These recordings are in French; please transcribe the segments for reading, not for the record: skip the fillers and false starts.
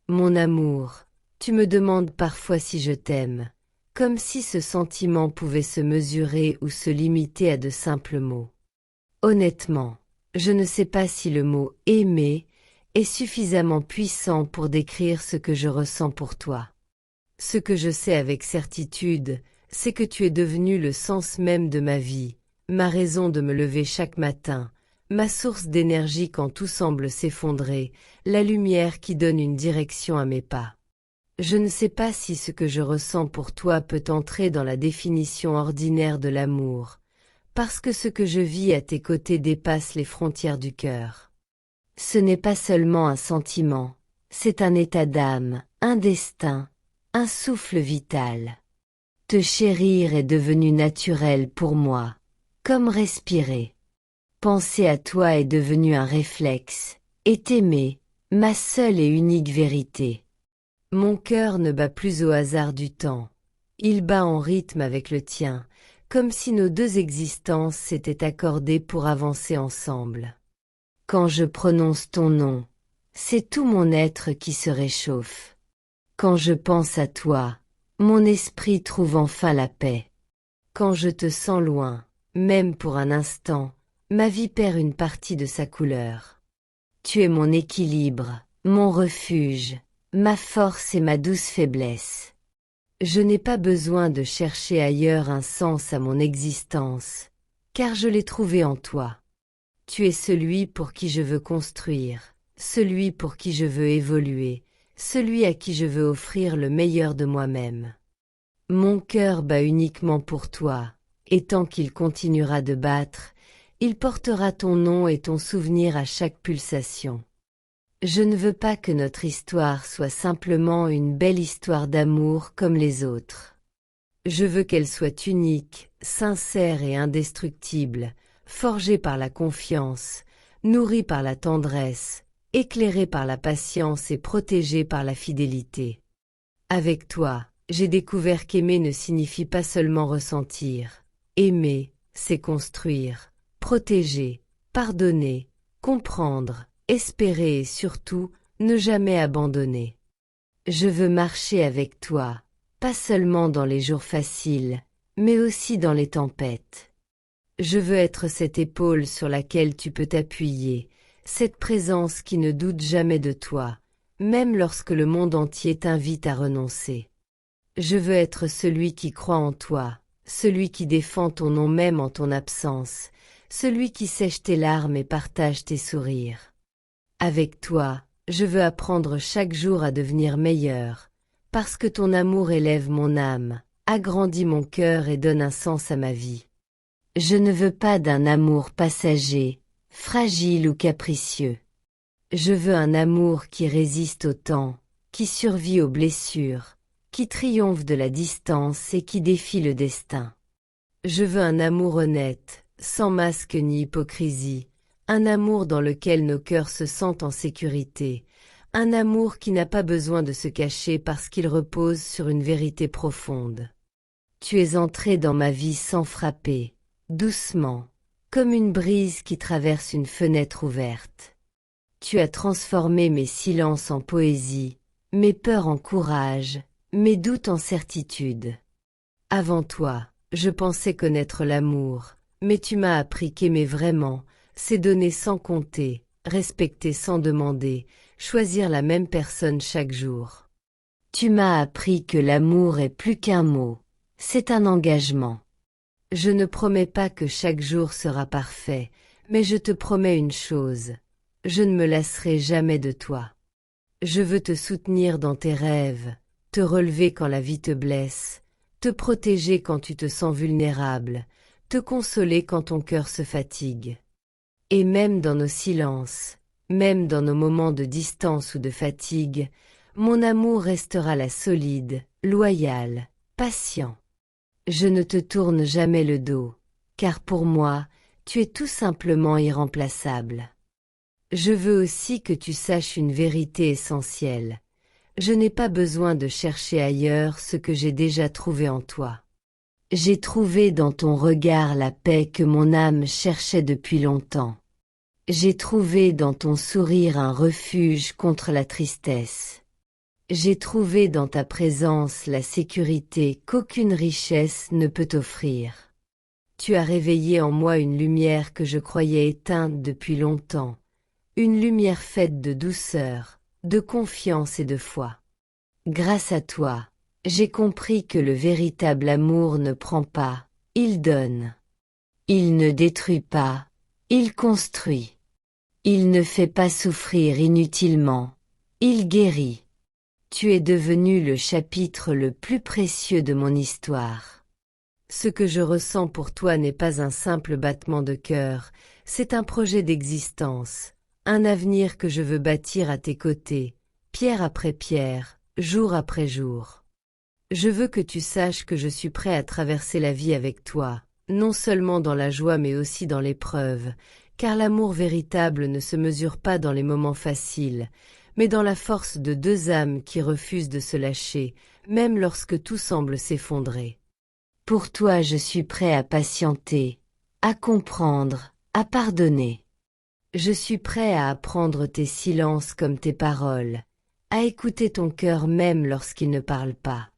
Mon amour, tu me demandes parfois si je t'aime, comme si ce sentiment pouvait se mesurer ou se limiter à de simples mots. Honnêtement, je ne sais pas si le mot « aimer » est suffisamment puissant pour décrire ce que je ressens pour toi. Ce que je sais avec certitude, c'est que tu es devenu le sens même de ma vie, ma raison de me lever chaque matin, ma source d'énergie quand tout semble s'effondrer, la lumière qui donne une direction à mes pas. Je ne sais pas si ce que je ressens pour toi peut entrer dans la définition ordinaire de l'amour, parce que ce que je vis à tes côtés dépasse les frontières du cœur. Ce n'est pas seulement un sentiment, c'est un état d'âme, un destin, un souffle vital. Te chérir est devenu naturel pour moi, comme respirer. Penser à toi est devenu un réflexe, et t'aimer, ma seule et unique vérité. Mon cœur ne bat plus au hasard du temps, il bat en rythme avec le tien, comme si nos deux existences s'étaient accordées pour avancer ensemble. Quand je prononce ton nom, c'est tout mon être qui se réchauffe. Quand je pense à toi, mon esprit trouve enfin la paix. Quand je te sens loin, même pour un instant, ma vie perd une partie de sa couleur. Tu es mon équilibre, mon refuge, ma force et ma douce faiblesse. Je n'ai pas besoin de chercher ailleurs un sens à mon existence, car je l'ai trouvé en toi. Tu es celui pour qui je veux construire, celui pour qui je veux évoluer, celui à qui je veux offrir le meilleur de moi-même. Mon cœur bat uniquement pour toi, et tant qu'il continuera de battre, il portera ton nom et ton souvenir à chaque pulsation. Je ne veux pas que notre histoire soit simplement une belle histoire d'amour comme les autres. Je veux qu'elle soit unique, sincère et indestructible, forgée par la confiance, nourrie par la tendresse, éclairée par la patience et protégée par la fidélité. Avec toi, j'ai découvert qu'aimer ne signifie pas seulement ressentir. Aimer, c'est construire, protéger, pardonner, comprendre, espérer et surtout, ne jamais abandonner. Je veux marcher avec toi, pas seulement dans les jours faciles, mais aussi dans les tempêtes. Je veux être cette épaule sur laquelle tu peux t'appuyer, cette présence qui ne doute jamais de toi, même lorsque le monde entier t'invite à renoncer. Je veux être celui qui croit en toi, celui qui défend ton nom même en ton absence, celui qui sèche tes larmes et partage tes sourires. Avec toi, je veux apprendre chaque jour à devenir meilleur, parce que ton amour élève mon âme, agrandit mon cœur et donne un sens à ma vie. Je ne veux pas d'un amour passager, fragile ou capricieux. Je veux un amour qui résiste au temps, qui survit aux blessures, qui triomphe de la distance et qui défie le destin. Je veux un amour honnête, sans masque ni hypocrisie, un amour dans lequel nos cœurs se sentent en sécurité, un amour qui n'a pas besoin de se cacher parce qu'il repose sur une vérité profonde. Tu es entré dans ma vie sans frapper, doucement, comme une brise qui traverse une fenêtre ouverte. Tu as transformé mes silences en poésie, mes peurs en courage, mes doutes en certitude. Avant toi, je pensais connaître l'amour, mais tu m'as appris qu'aimer vraiment, c'est donner sans compter, respecter sans demander, choisir la même personne chaque jour. Tu m'as appris que l'amour est plus qu'un mot, c'est un engagement. Je ne promets pas que chaque jour sera parfait, mais je te promets une chose, je ne me lasserai jamais de toi. Je veux te soutenir dans tes rêves, te relever quand la vie te blesse, te protéger quand tu te sens vulnérable, te consoler quand ton cœur se fatigue. Et même dans nos silences, même dans nos moments de distance ou de fatigue, mon amour restera là solide, loyal, patient. Je ne te tourne jamais le dos, car pour moi, tu es tout simplement irremplaçable. Je veux aussi que tu saches une vérité essentielle. Je n'ai pas besoin de chercher ailleurs ce que j'ai déjà trouvé en toi. J'ai trouvé dans ton regard la paix que mon âme cherchait depuis longtemps. J'ai trouvé dans ton sourire un refuge contre la tristesse. J'ai trouvé dans ta présence la sécurité qu'aucune richesse ne peut offrir. Tu as réveillé en moi une lumière que je croyais éteinte depuis longtemps, une lumière faite de douceur, de confiance et de foi. Grâce à toi, j'ai compris que le véritable amour ne prend pas, il donne. Il ne détruit pas, il construit. Il ne fait pas souffrir inutilement, il guérit. Tu es devenu le chapitre le plus précieux de mon histoire. Ce que je ressens pour toi n'est pas un simple battement de cœur, c'est un projet d'existence, un avenir que je veux bâtir à tes côtés, pierre après pierre, jour après jour. Je veux que tu saches que je suis prêt à traverser la vie avec toi, non seulement dans la joie mais aussi dans l'épreuve, car l'amour véritable ne se mesure pas dans les moments faciles, mais dans la force de deux âmes qui refusent de se lâcher, même lorsque tout semble s'effondrer. Pour toi je suis prêt à patienter, à comprendre, à pardonner. Je suis prêt à apprendre tes silences comme tes paroles, à écouter ton cœur même lorsqu'il ne parle pas.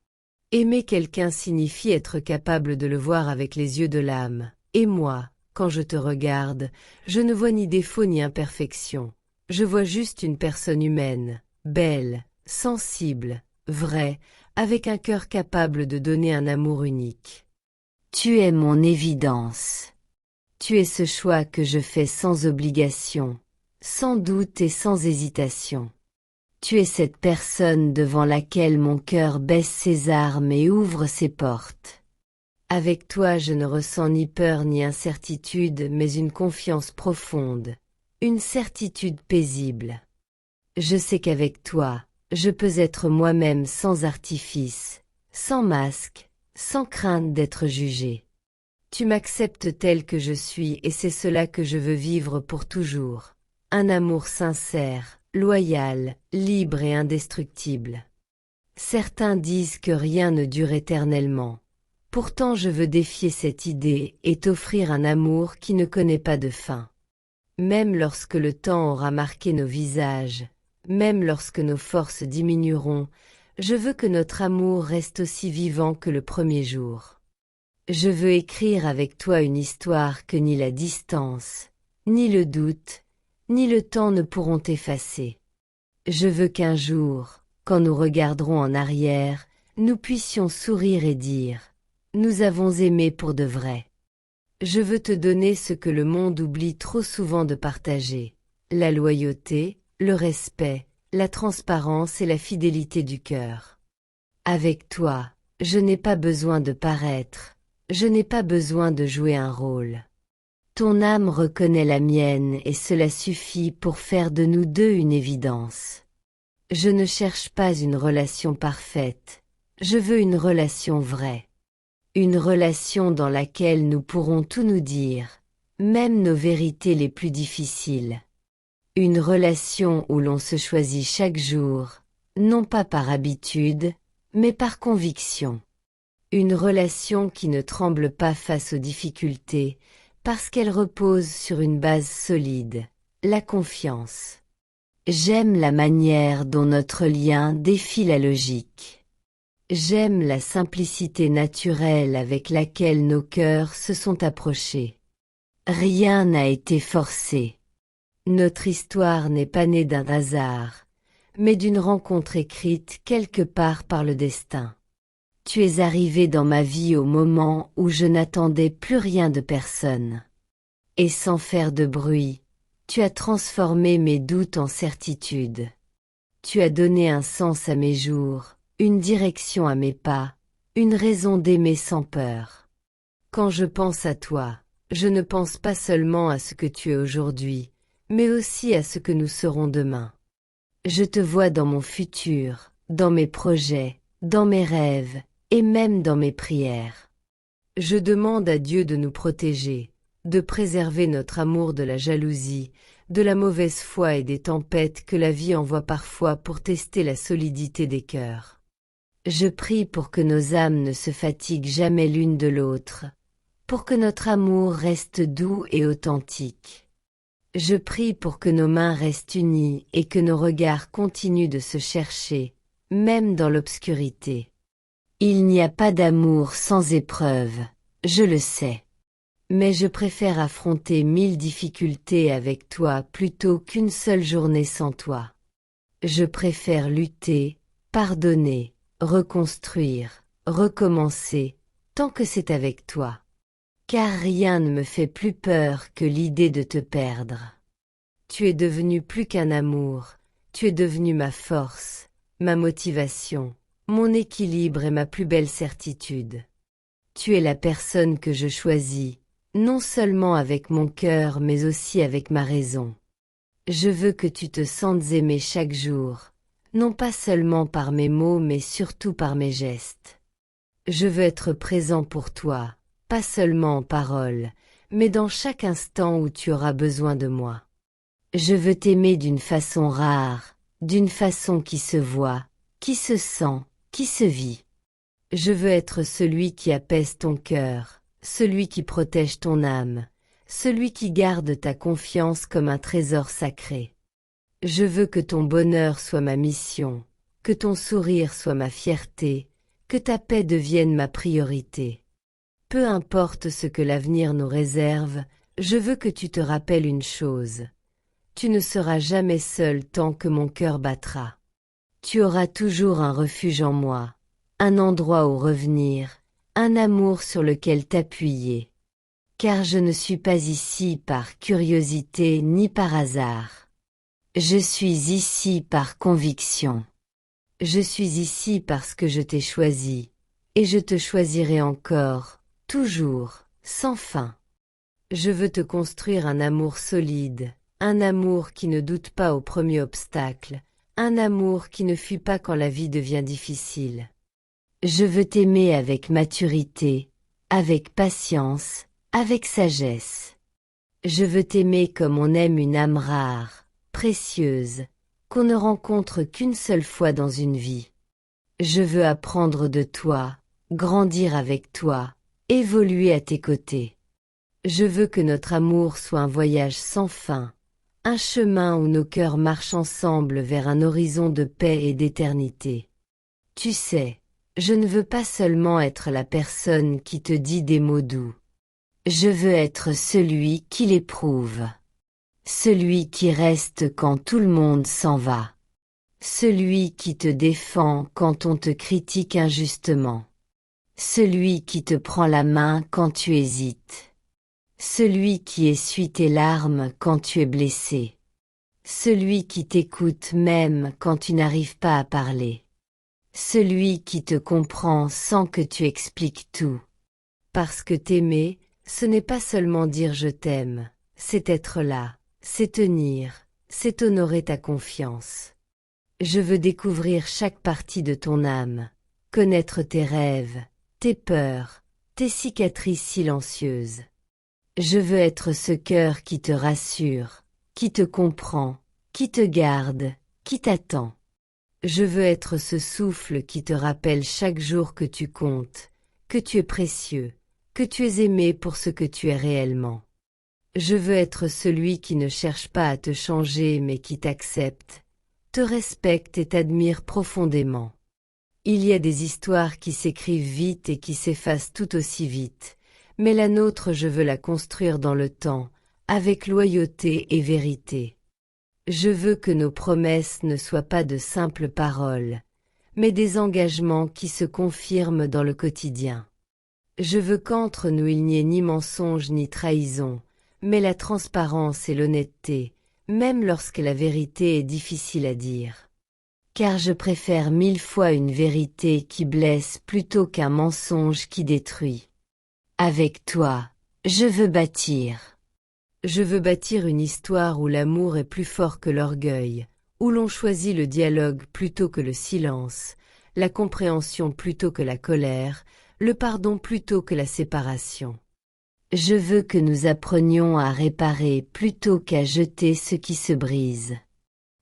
Aimer quelqu'un signifie être capable de le voir avec les yeux de l'âme, et moi, quand je te regarde, je ne vois ni défaut ni imperfection. Je vois juste une personne humaine, belle, sensible, vraie, avec un cœur capable de donner un amour unique. Tu es mon évidence. Tu es ce choix que je fais sans obligation, sans doute et sans hésitation. Tu es cette personne devant laquelle mon cœur baisse ses armes et ouvre ses portes. Avec toi je ne ressens ni peur ni incertitude, mais une confiance profonde, une certitude paisible. Je sais qu'avec toi, je peux être moi-même sans artifice, sans masque, sans crainte d'être jugé. Tu m'acceptes tel que je suis et c'est cela que je veux vivre pour toujours. Un amour sincère, loyal, libre et indestructible. Certains disent que rien ne dure éternellement. Pourtant je veux défier cette idée et t'offrir un amour qui ne connaît pas de fin. Même lorsque le temps aura marqué nos visages, même lorsque nos forces diminueront, je veux que notre amour reste aussi vivant que le premier jour. Je veux écrire avec toi une histoire que ni la distance, ni le doute, ni le temps ne pourront effacer. Je veux qu'un jour, quand nous regarderons en arrière, nous puissions sourire et dire « Nous avons aimé pour de vrai ». Je veux te donner ce que le monde oublie trop souvent de partager, la loyauté, le respect, la transparence et la fidélité du cœur. Avec toi, je n'ai pas besoin de paraître, je n'ai pas besoin de jouer un rôle. Ton âme reconnaît la mienne et cela suffit pour faire de nous deux une évidence. Je ne cherche pas une relation parfaite, je veux une relation vraie. Une relation dans laquelle nous pourrons tout nous dire, même nos vérités les plus difficiles. Une relation où l'on se choisit chaque jour, non pas par habitude, mais par conviction. Une relation qui ne tremble pas face aux difficultés, parce qu'elle repose sur une base solide, la confiance. J'aime la manière dont notre lien défie la logique. J'aime la simplicité naturelle avec laquelle nos cœurs se sont approchés. Rien n'a été forcé. Notre histoire n'est pas née d'un hasard, mais d'une rencontre écrite quelque part par le destin. Tu es arrivé dans ma vie au moment où je n'attendais plus rien de personne. Et sans faire de bruit, tu as transformé mes doutes en certitude. Tu as donné un sens à mes jours, une direction à mes pas, une raison d'aimer sans peur. Quand je pense à toi, je ne pense pas seulement à ce que tu es aujourd'hui, mais aussi à ce que nous serons demain. Je te vois dans mon futur, dans mes projets, dans mes rêves, et même dans mes prières. Je demande à Dieu de nous protéger, de préserver notre amour de la jalousie, de la mauvaise foi et des tempêtes que la vie envoie parfois pour tester la solidité des cœurs. Je prie pour que nos âmes ne se fatiguent jamais l'une de l'autre, pour que notre amour reste doux et authentique. Je prie pour que nos mains restent unies et que nos regards continuent de se chercher, même dans l'obscurité. Il n'y a pas d'amour sans épreuve, je le sais. Mais je préfère affronter 1000 difficultés avec toi plutôt qu'une seule journée sans toi. Je préfère lutter, pardonner, reconstruire, recommencer, tant que c'est avec toi. Car rien ne me fait plus peur que l'idée de te perdre. Tu es devenu plus qu'un amour, tu es devenu ma force, ma motivation, mon équilibre et ma plus belle certitude. Tu es la personne que je choisis, non seulement avec mon cœur mais aussi avec ma raison. Je veux que tu te sentes aimé chaque jour, non pas seulement par mes mots mais surtout par mes gestes. Je veux être présent pour toi, pas seulement en parole, mais dans chaque instant où tu auras besoin de moi. Je veux t'aimer d'une façon rare, d'une façon qui se voit, qui se sent, qui se vit. Je veux être celui qui apaise ton cœur, celui qui protège ton âme, celui qui garde ta confiance comme un trésor sacré. Je veux que ton bonheur soit ma mission, que ton sourire soit ma fierté, que ta paix devienne ma priorité. Peu importe ce que l'avenir nous réserve, je veux que tu te rappelles une chose. Tu ne seras jamais seul tant que mon cœur battra. Tu auras toujours un refuge en moi, un endroit où revenir, un amour sur lequel t'appuyer. Car je ne suis pas ici par curiosité ni par hasard. Je suis ici par conviction. Je suis ici parce que je t'ai choisi, et je te choisirai encore, toujours, sans fin. Je veux te construire un amour solide, un amour qui ne doute pas au premier obstacle, un amour qui ne fuit pas quand la vie devient difficile. Je veux t'aimer avec maturité, avec patience, avec sagesse. Je veux t'aimer comme on aime une âme rare, précieuse, qu'on ne rencontre qu'une seule fois dans une vie. Je veux apprendre de toi, grandir avec toi, évoluer à tes côtés. Je veux que notre amour soit un voyage sans fin, un chemin où nos cœurs marchent ensemble vers un horizon de paix et d'éternité. Tu sais, je ne veux pas seulement être la personne qui te dit des mots doux. Je veux être celui qui l'éprouve. Celui qui reste quand tout le monde s'en va. Celui qui te défend quand on te critique injustement. Celui qui te prend la main quand tu hésites. Celui qui essuie tes larmes quand tu es blessé. Celui qui t'écoute même quand tu n'arrives pas à parler. Celui qui te comprend sans que tu expliques tout. Parce que t'aimer, ce n'est pas seulement dire je t'aime, c'est être là, c'est tenir, c'est honorer ta confiance. Je veux découvrir chaque partie de ton âme, connaître tes rêves, tes peurs, tes cicatrices silencieuses. Je veux être ce cœur qui te rassure, qui te comprend, qui te garde, qui t'attend. Je veux être ce souffle qui te rappelle chaque jour que tu comptes, que tu es précieux, que tu es aimé pour ce que tu es réellement. Je veux être celui qui ne cherche pas à te changer mais qui t'accepte, te respecte et t'admire profondément. Il y a des histoires qui s'écrivent vite et qui s'effacent tout aussi vite, mais la nôtre je veux la construire dans le temps, avec loyauté et vérité. Je veux que nos promesses ne soient pas de simples paroles, mais des engagements qui se confirment dans le quotidien. Je veux qu'entre nous il n'y ait ni mensonge ni trahison, mais la transparence et l'honnêteté, même lorsque la vérité est difficile à dire. Car je préfère 1000 fois une vérité qui blesse plutôt qu'un mensonge qui détruit. Avec toi, je veux bâtir. Je veux bâtir une histoire où l'amour est plus fort que l'orgueil, où l'on choisit le dialogue plutôt que le silence, la compréhension plutôt que la colère, le pardon plutôt que la séparation. Je veux que nous apprenions à réparer plutôt qu'à jeter ce qui se brise.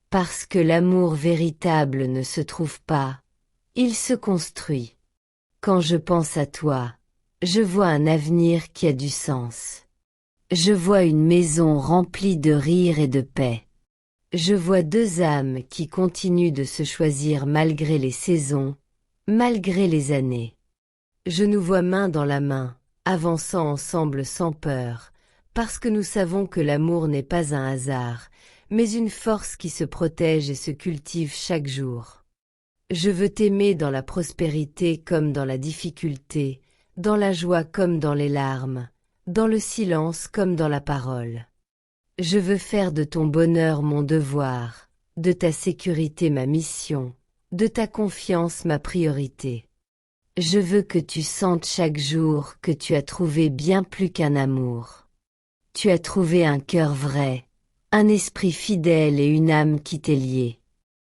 Parce que l'amour véritable ne se trouve pas, il se construit. Quand je pense à toi, je vois un avenir qui a du sens. Je vois une maison remplie de rire et de paix. Je vois deux âmes qui continuent de se choisir malgré les saisons, malgré les années. Je nous vois main dans la main, avançant ensemble sans peur, parce que nous savons que l'amour n'est pas un hasard, mais une force qui se protège et se cultive chaque jour. Je veux t'aimer dans la prospérité comme dans la difficulté, dans la joie comme dans les larmes, dans le silence comme dans la parole. Je veux faire de ton bonheur mon devoir, de ta sécurité ma mission, de ta confiance ma priorité. Je veux que tu sentes chaque jour que tu as trouvé bien plus qu'un amour. Tu as trouvé un cœur vrai, un esprit fidèle et une âme qui t'est liée.